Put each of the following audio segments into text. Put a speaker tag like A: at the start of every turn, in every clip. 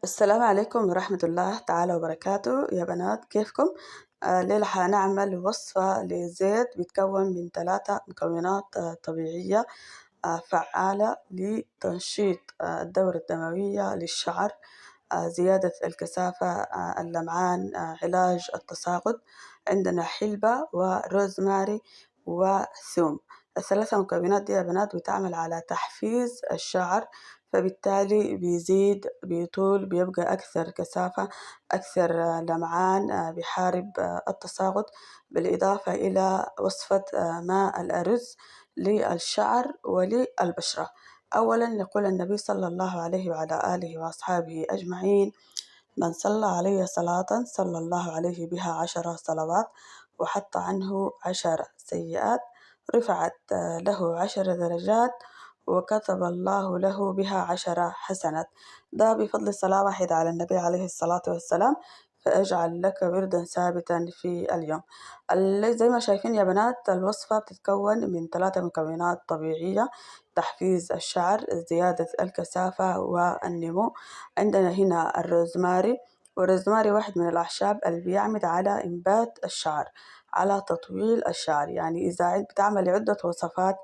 A: السلام عليكم ورحمة الله تعالى وبركاته يا بنات، كيفكم؟ الليلة حنعمل وصفة لزيت بيتكون من 3 مكونات طبيعية فعالة لتنشيط الدورة الدموية للشعر، زيادة الكثافة، اللمعان، علاج التساقط. عندنا حلبة وروزماري وثوم. ال3 مكونات دي يا بنات بتعمل على تحفيز الشعر، فبالتالي بيزيد بيطول بيبقى أكثر كثافة، أكثر لمعان، بيحارب التساقط. بالإضافة إلى وصفة ماء الأرز للشعر وللبشرة. أولا يقول النبي صلى الله عليه وعلى آله وأصحابه أجمعين: من صلى علي صلاة صلى الله عليه بها 10 صلوات وحط عنه 10 سيئات، رفعت له 10 درجات وكتب الله له بها 10 حسنات. ده بفضل صلاة واحدة على النبي عليه الصلاة والسلام، فاجعل لك وردا ثابتا في اليوم. زي ما شايفين يا بنات، الوصفة بتتكون من 3 مكونات طبيعية: تحفيز الشعر، زيادة الكثافة والنمو. عندنا هنا الروزماري، والروزماري واحد من الأعشاب اللي بيعمل على إنبات الشعر، على تطويل الشعر. يعني إذا بتعملي عدة وصفات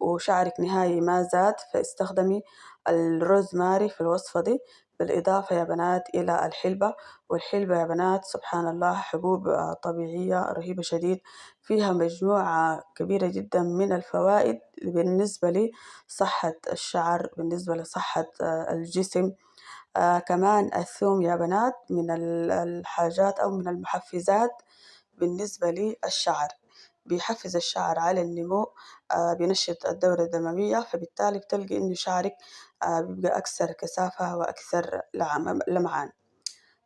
A: وشعرك نهائي ما زاد، فاستخدمي الروزماري في الوصفة دي. بالإضافة يا بنات إلى الحلبة، والحلبة يا بنات سبحان الله حبوب طبيعية رهيبة شديد، فيها مجموعة كبيرة جدا من الفوائد بالنسبة لصحة الشعر، بالنسبة لصحة الجسم. كمان الثوم يا بنات من الحاجات أو من المحفزات بالنسبة للشعر، بيحفز الشعر على النمو، بينشط الدورة الدموية، فبالتالي بتلقي إنه شعرك بيبقى أكثر كثافة وأكثر لمعان.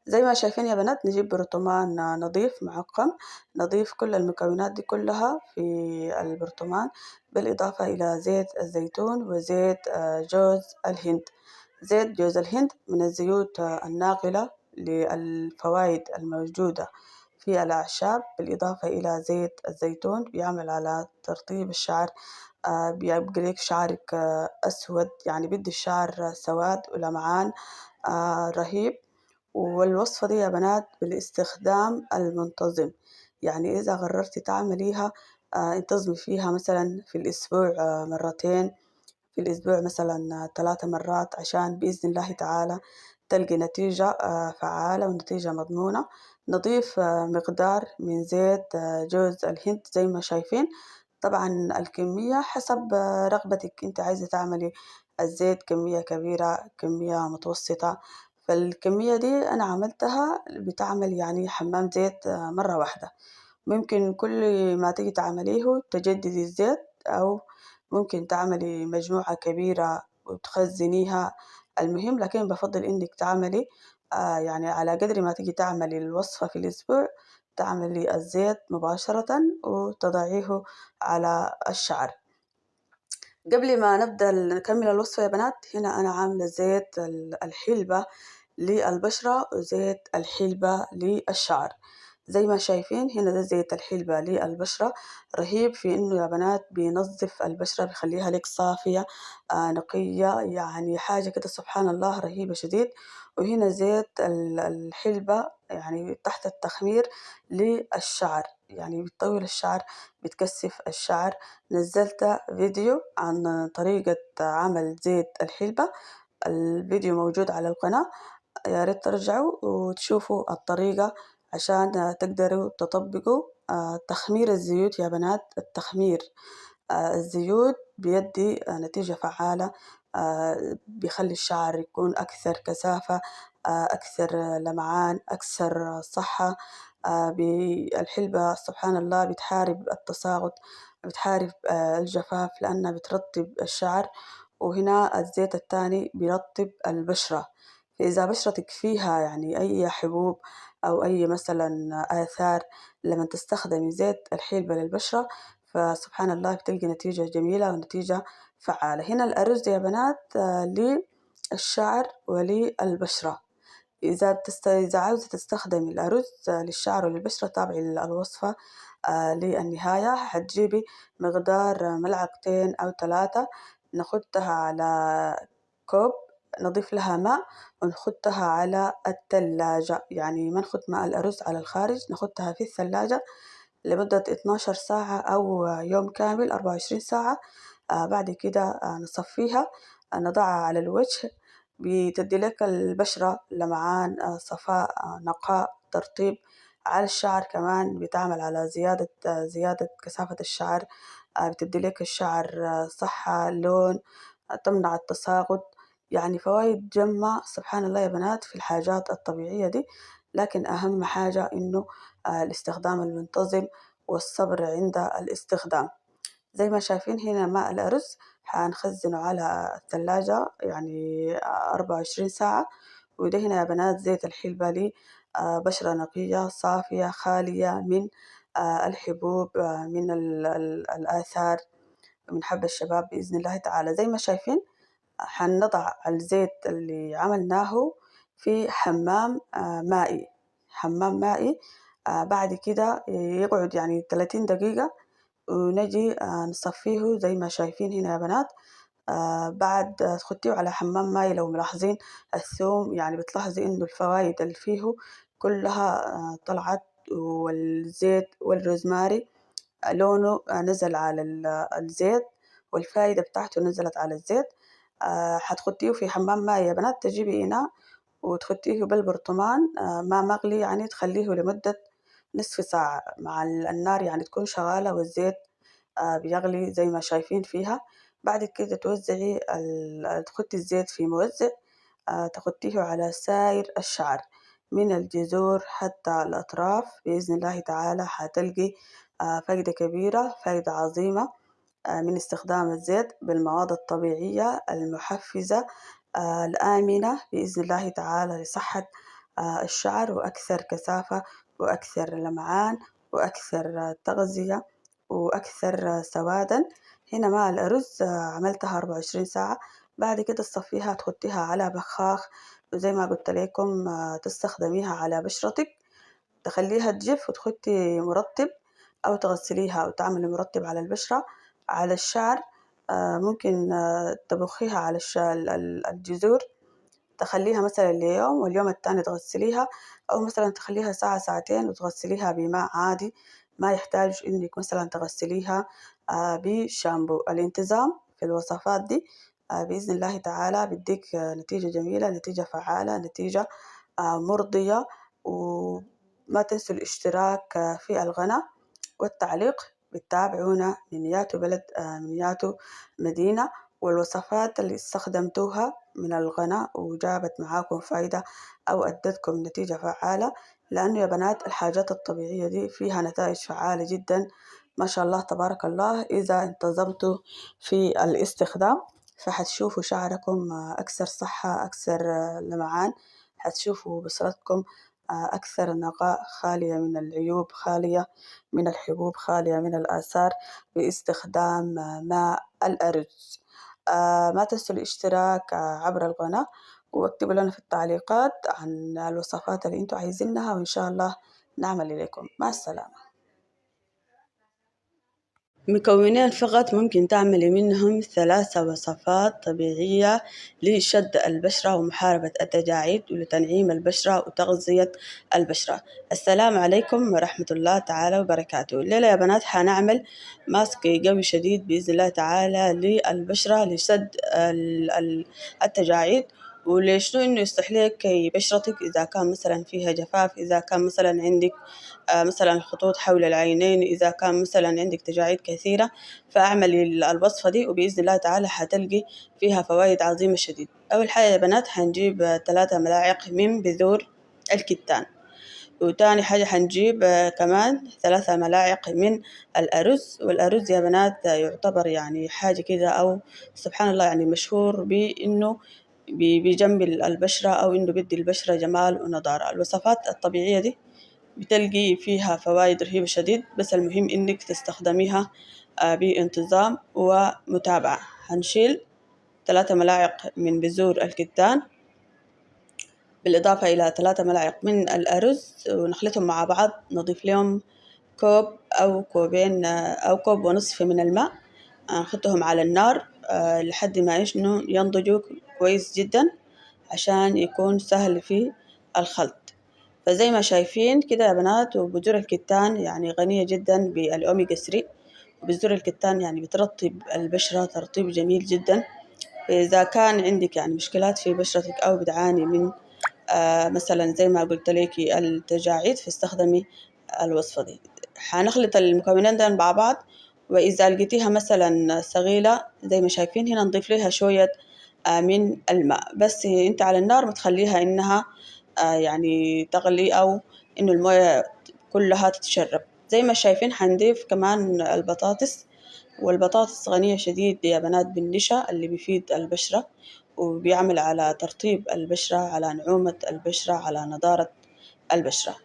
A: زي ما شايفين يا بنات، نجيب برطمان نظيف معقم، نضيف كل المكونات دي كلها في البرطمان، بالإضافة إلى زيت الزيتون وزيت جوز الهند. زيت جوز الهند من الزيوت الناقلة للفوائد الموجودة في الأعشاب، بالإضافة إلى زيت الزيتون بيعمل على ترطيب الشعر، بيبقى لك شعرك أسود، يعني بدي الشعر سواد ولمعان رهيب. والوصفة دي يا بنات بالاستخدام المنتظم، يعني إذا قررتي تعمليها انتظمي فيها مثلا في الأسبوع مرتين، في الأسبوع مثلا 3 مرات، عشان بإذن الله تعالى تلقي نتيجة فعالة ونتيجة مضمونة. نضيف مقدار من زيت جوز الهند زي ما شايفين. طبعا الكمية حسب رغبتك، انت عايزة تعملي الزيت كمية كبيرة كمية متوسطة. فالكمية دي أنا عملتها بتعمل يعني حمام زيت مرة واحدة. ممكن كل ما تيجي تعمليه تجددي الزيت، أو ممكن تعملي مجموعة كبيرة وتخزنيها. المهم لكن بفضل إنك تعملي يعني على قدر ما تيجي تعملي الوصفة في الأسبوع، تعملي الزيت مباشرة وتضعيه على الشعر. قبل ما نبدأ نكمل الوصفة يا بنات، هنا أنا عاملة زيت الحلبة للبشرة وزيت الحلبة للشعر. زي ما شايفين هنا ده زيت الحلبة للبشرة، رهيب في إنه يا بنات بينظف البشرة، بيخليها لك صافية نقية، يعني حاجة كده سبحان الله رهيبة شديد. وهنا زيت الحلبة يعني تحت التخمير للشعر، يعني بتطول الشعر بتكثف الشعر. نزلت فيديو عن طريقة عمل زيت الحلبة، الفيديو موجود على القناة، يا ريت ترجعوا وتشوفوا الطريقة عشان تقدروا تطبقوا تخمير الزيوت يا بنات. التخمير الزيوت بيدي نتيجة فعالة، بيخلي الشعر يكون أكثر كثافة، أكثر لمعان، أكثر صحة. الحلبة سبحان الله بتحارب التساقط، بتحارب الجفاف لأنها بترطب الشعر. وهنا الزيت التاني بيرطب البشرة، فإذا بشرتك فيها يعني أي حبوب أو أي مثلا آثار، لما تستخدمي زيت الحلبة للبشرة فسبحان الله بتلقي نتيجة جميلة ونتيجة فعالة. هنا الأرز يا بنات للشعر وللبشرة. إذا عاوزة تستخدمي الأرز للشعر وللبشرة، تابعي الوصفة للنهاية. حتجيبي مقدار ملعقتين أو 3، ناخدها على كوب نضيف لها ماء ونخدها على الثلاجة، يعني ما نخد ماء الأرز على الخارج، نخدها في الثلاجة لمدة 12 ساعة أو يوم كامل 24 ساعة. بعد كده نصفيها، نضعها على الوجه، بتدي لك البشرة لمعان، صفاء، نقاء، ترطيب. على الشعر كمان بتعمل على زيادة كثافة الشعر، بتدي لك الشعر صحة، لون، تمنع التساقط. يعني فوائد جمة سبحان الله يا بنات في الحاجات الطبيعية دي. لكن أهم حاجة إنه الاستخدام المنتظم والصبر عند الاستخدام. زي ما شايفين هنا ماء الأرز حنخزنه على الثلاجة يعني 24 ساعة. وده هنا يا بنات زيت الحلبة لي، بشرة نقية صافية خالية من الحبوب، من الآثار، من حب الشباب بإذن الله تعالى. زي ما شايفين حنضع الزيت اللي عملناه في حمام مائي، حمام مائي. بعد كده يقعد يعني 30 دقيقة، ونجي نصفيه زي ما شايفين هنا يا بنات. بعد تخطيه على حمام ماي. لو ملاحظين الثوم يعني بتلاحظي إنه الفوائد اللي فيه كلها طلعت، والزيت والروزماري لونه نزل على الزيت، والفايدة بتاعته نزلت على الزيت. حتخطيه في حمام ماي يا بنات، تجيبي إناء وتخطيه بالبرطمان ماء مغلي، يعني تخليه لمدة نصف ساعة مع النار يعني تكون شغالة، والزيت بيغلي زي ما شايفين فيها. بعد كده توزعي تخطي الزيت في موزع، تخطيه على سائر الشعر من الجذور حتى الأطراف. بإذن الله تعالى حتلقي فايدة كبيرة، فايدة عظيمة من استخدام الزيت بالمواد الطبيعية المحفزة الآمنة بإذن الله تعالى لصحة الشعر، وأكثر كثافة، وأكثر لمعان، وأكثر تغذية، وأكثر سوادا. هنا ماء الأرز عملتها 24 ساعة. بعد كده تصفيها تحطيها على بخاخ، وزي ما قلت لكم تستخدميها على بشرتك، تخليها تجف وتحطي مرطب، أو تغسليها أو تعملي مرطب على البشرة. على الشعر ممكن تبخيها على الجذور، تخليها مثلا ليوم، واليوم التاني تغسليها، أو مثلا تخليها ساعة ساعتين وتغسليها بماء عادي، ما يحتاج إنك مثلا تغسليها بشامبو. الانتظام في الوصفات دي بإذن الله تعالى بيديك نتيجة جميلة، نتيجة فعالة، نتيجة مرضية. وما تنسوا الاشتراك في القناة والتعليق. بتتابعونا من ياتو بلد من ياتو مدينة، والوصفات اللي استخدمتوها من القناة وجابت معاكم فايدة أو أدتكم نتيجة فعالة، لأنه يا بنات الحاجات الطبيعية دي فيها نتائج فعالة جدا ما شاء الله تبارك الله. إذا انتظمتوا في الاستخدام فحتشوفوا شعركم أكثر صحة، أكثر لمعان، حتشوفوا بشرتكم أكثر نقاء، خالية من العيوب، خالية من الحبوب، خالية من الآثار، باستخدام ماء الأرز. ما تنسوا الاشتراك عبر القناة، واكتبوا لنا في التعليقات عن الوصفات اللي انتوا عايزينها، وإن شاء الله نعمل إليكم. مع السلامة. مكونين فقط ممكن تعملي منهم 3 وصفات طبيعية لشد البشرة ومحاربة التجاعيد ولتنعيم البشرة وتغذية البشرة. السلام عليكم ورحمة الله تعالى وبركاته. الليلة يا بنات حنعمل ماسك قوي شديد بإذن الله تعالى للبشرة لشد التجاعيد. وليش إنه يستحليك بشرتك إذا كان مثلا فيها جفاف، إذا كان مثلا عندك مثلا خطوط حول العينين، إذا كان مثلا عندك تجاعيد كثيرة، فأعملي الوصفة دي وبإذن الله تعالى حتلقي فيها فوائد عظيمة شديد. أول حاجة يا بنات حنجيب 3 ملاعق من بذور الكتان، وتاني حاجة حنجيب كمان 3 ملاعق من الأرز. والأرز يا بنات يعتبر يعني حاجة كده، أو سبحان الله يعني مشهور بإنه بيجمل البشرة، أو إنه بيدي البشرة جمال ونضارة. الوصفات الطبيعية دي بتلقي فيها فوائد رهيبة شديد، بس المهم إنك تستخدميها بانتظام ومتابعة. هنشيل 3 ملاعق من بذور الكتان، بالإضافة إلى 3 ملاعق من الأرز، ونخلطهم مع بعض. نضيف لهم كوب أو كوبين أو كوب ونصف من الماء، نحطهم على النار لحد ما ينضجوا كويس جدا. عشان يكون سهل في الخلط. فزي ما شايفين كده يا بنات، وبذور الكتان يعني غنية جدا بالأوميجا 3، وبذور الكتان يعني بترطب البشرة ترطيب جميل جدا. إذا كان عندك يعني مشكلات في بشرتك أو بتعاني من مثلا زي ما قلت لك التجاعيد، فاستخدمي الوصفة دي. حنخلط المكونين دول مع بعض، وإذا لقيتيها مثلا ثقيلة زي ما شايفين هنا نضيف لها شوية من الماء، بس انت على النار ما تخليها انها يعني تغلي او انه الموية كلها تتشرب. زي ما شايفين حنضيف كمان البطاطس، والبطاطس غنية شديد يا بنات بالنشا اللي بيفيد البشرة، وبيعمل على ترطيب البشرة، على نعومة البشرة، على نضارة البشرة.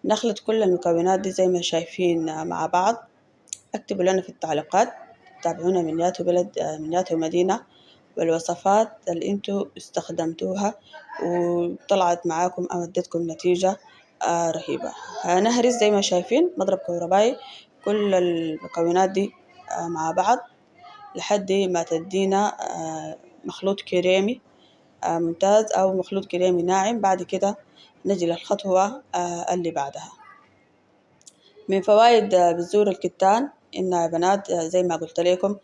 A: نخلط كل المكونات دي زي ما شايفين مع بعض. اكتبوا لنا في التعليقات، تابعونا من ياتو بلد من ياتو مدينة، والوصفات اللي انتوا استخدمتوها وطلعت معاكم أو ادتكم نتيجة رهيبة. هنهرس زي ما شايفين مضرب كهربائي كل المكونات دي مع بعض لحد ما تدينا مخلوط كريمي ممتاز أو مخلوط كريمي ناعم. بعد كده نجي للخطوة اللي بعدها. من فوائد بذور الكتان إنها يا بنات زي ما قلت لكم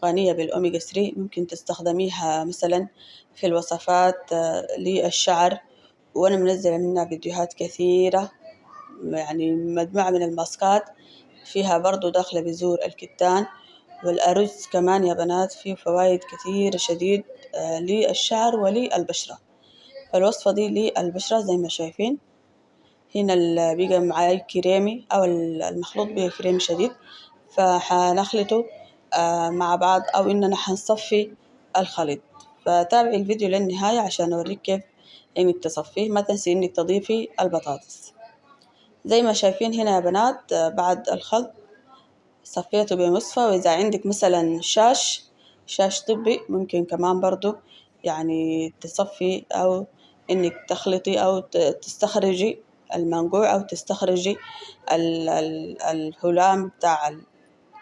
A: غنية بالأوميجا 3، ممكن تستخدميها مثلا في الوصفات للشعر، وأنا منزلة منها فيديوهات كثيرة، يعني مجموعة من الماسكات فيها برضو داخلة بذور الكتان. والأرز كمان يا بنات فيه فوائد كثيرة شديد للشعر وللبشرة. فالوصفة دي للبشرة زي ما شايفين هنا بيجي معاي كريمي أو المخلوط بيجي كريمي شديد، فحنخلطه مع بعض أو إننا حنصفي الخليط. فتابعي الفيديو للنهاية عشان أوريك كيف إنك تصفيه. ما تنسي إنك تضيفي البطاطس زي ما شايفين هنا يا بنات. بعد الخلط صفيته بمصفى، وإذا عندك مثلا شاش طبي ممكن كمان برضو يعني تصفي أو إنك تخلطي أو تستخرجي المنقوع أو تستخرجي الهلام بتاع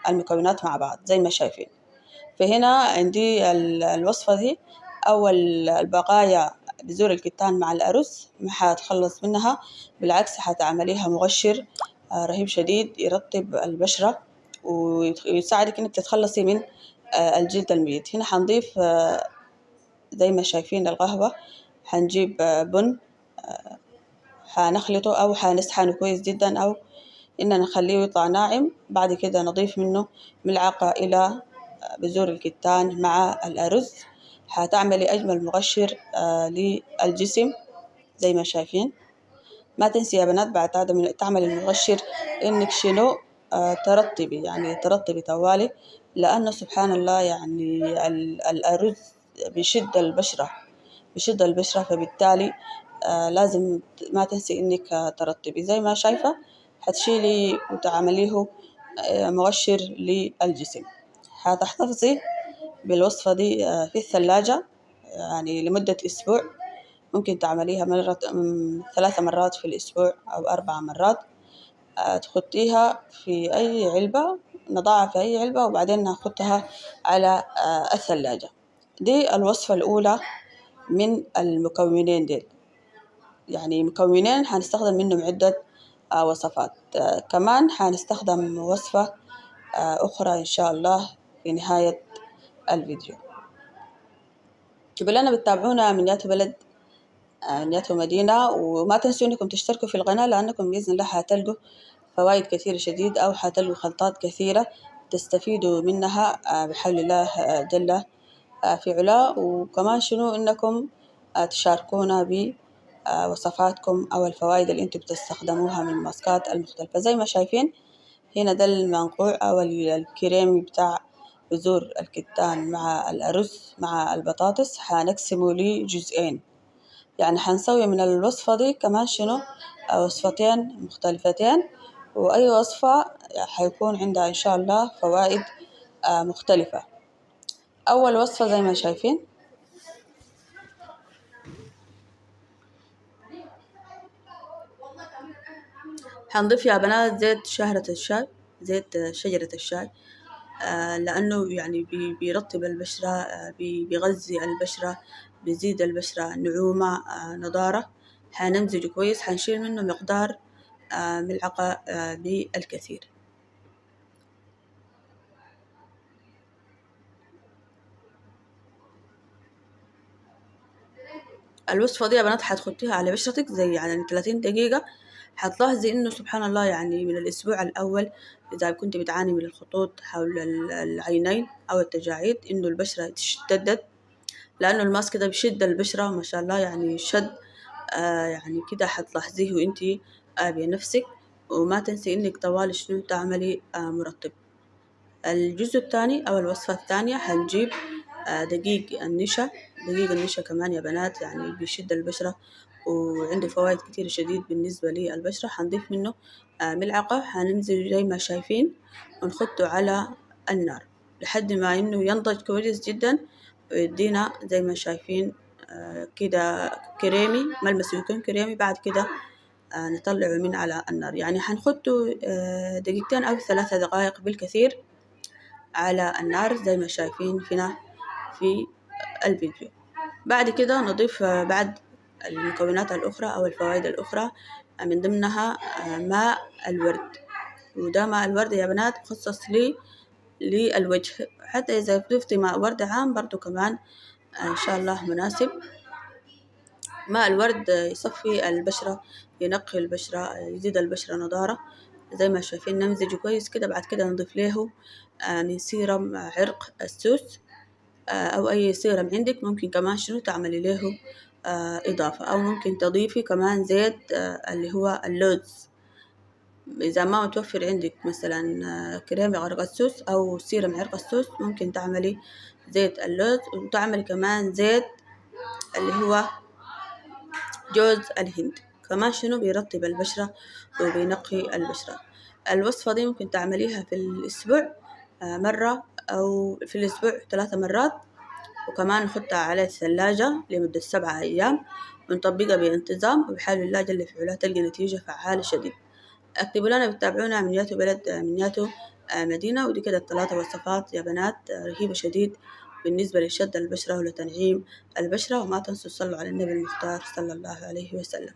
A: المكونات مع بعض زي ما شايفين. فهنا عندي الوصفة دي أو البقايا بذور الكتان مع الأرز ما حتخلص منها، بالعكس حتعمليها مغشر رهيب شديد يرطب البشرة ويساعدك إنك تتخلصي من الجلد الميت. هنا حنضيف زي ما شايفين القهوة، حنجيب بن حنخلطه أو حنسحنه كويس جدا أو إننا نخليه يطلع ناعم. بعد كده نضيف منه ملعقة إلى بذور الكتان مع الأرز، حتعملي أجمل مغشر للجسم زي ما شايفين. ما تنسي يا بنات بعد تعملي المغشر إنك شنو ترطبي، يعني ترطبي طوالي، لأنه سبحان الله يعني الأرز بيشد البشرة بيشد البشرة، فبالتالي لازم ما تنسي إنك ترطبي. زي ما شايفة حتشيلي وتعمليه مغشر للجسم. هتحتفظي بالوصفة دي في الثلاجة يعني لمدة أسبوع، ممكن تعمليها 3 مرات في الأسبوع أو 4 مرات. تحطيها في أي علبة، نضعها في أي علبة وبعدين نحطها على الثلاجة. دي الوصفة الأولى من المكونين دي، يعني مكونين حنستخدم منهم عدة وصفات. كمان حنستخدم وصفة أخرى إن شاء الله في نهاية الفيديو. قبل أنا بتتابعونا من ياتو بلد من ياتو مدينة، وما تنسوا إنكم تشتركوا في القناة لأنكم بإذن الله حتلقوا فوائد كثيرة شديد أو حتلقوا خلطات كثيرة تستفيدوا منها بحول الله جل في علاه. وكمان شنو إنكم تشاركونا بوصفاتكم أو الفوائد اللي أنتم بتستخدموها من الماسكات المختلفة. زي ما شايفين هنا ده المنقوع أو الكريمي بتاع بذور الكتان مع الأرز مع البطاطس، حنقسمه لجزئين، يعني حنسوي من الوصفة دي كمان شنو وصفتين مختلفتين، وأي وصفة حيكون عندها إن شاء الله فوائد مختلفة. أول وصفة زي ما شايفين حنضيف يا بنات زيت شهرة الشاي، زيت شجرة الشاي، لأنه يعني بيرطب البشرة، بيغذي البشرة، بيزيد البشرة نعومة نضارة. حنمزجه كويس، حنشيل منه مقدار ملعقة بالكثير. الوصفة دي يا بنات حتحطيها على بشرتك زي يعني 30 دقيقة، حتلاحظي إنه سبحان الله يعني من الأسبوع الأول إذا كنت بتعاني من الخطوط حول العينين أو التجاعيد إنه البشرة تشتدت، لأنه الماسك ده بيشد البشرة ما شاء الله يعني شد. يعني كده حتلاحظيه انتي بنفسك. وما تنسي إنك طوال شنو تعملي مرطب. الجزء الثاني أو الوصفة الثانية حنجيب دقيق النشا. دقيق النشا كمان يا بنات يعني بيشد البشرة وعنده فوائد كتير شديد بالنسبة للبشرة. حنضيف منه ملعقة، حننزل زي ما شايفين ونحطه على النار لحد ما إنه ينضج كويس جدا ويدينا زي ما شايفين كده كريمي، ملمسه يكون كريمي. بعد كده نطلعه من على النار، يعني حنحطه دقيقتين أو 3 دقائق بالكثير على النار زي ما شايفين هنا في الفيديو. بعد كده نضيف بعد المكونات الأخرى أو الفوائد الأخرى من ضمنها ماء الورد. وده ماء الورد يا بنات مخصص للوجه، حتى إذا ضفتي ماء ورد عام برضو كمان إن شاء الله مناسب. ماء الورد يصفي البشرة، ينقي البشرة، يزيد البشرة نضارة زي ما شايفين. نمزجه كويس كده. بعد كده نضيف له من سيرم عرق السوس أو أي سيرم عندك. ممكن كمان شنو تعملي له إضافة، أو ممكن تضيفي كمان زيت اللي هو اللوز. إذا ما متوفر عندك مثلا كريم عرق السوس أو سيرم عرق السوس ممكن تعملي زيت اللوز، وتعملي كمان زيت اللي هو جوز الهند كمان شنو بيرطب البشرة وبينقي البشرة. الوصفة دي ممكن تعمليها في الأسبوع مرة أو في الأسبوع 3 مرات، وكمان نحطها على الثلاجة لمدة 7 أيام ونطبقها بانتظام، وبحال الله جل في علاه تلقي نتيجة فعالة شديد. اكتبوا لنا بتتابعونا من ياتو بلد من ياتو مدينة. ودي كده 3 وصفات يا بنات رهيبة شديد بالنسبة لشد البشرة ولتنعيم البشرة. وما تنسوا تصلوا على النبي المختار صلى الله عليه وسلم.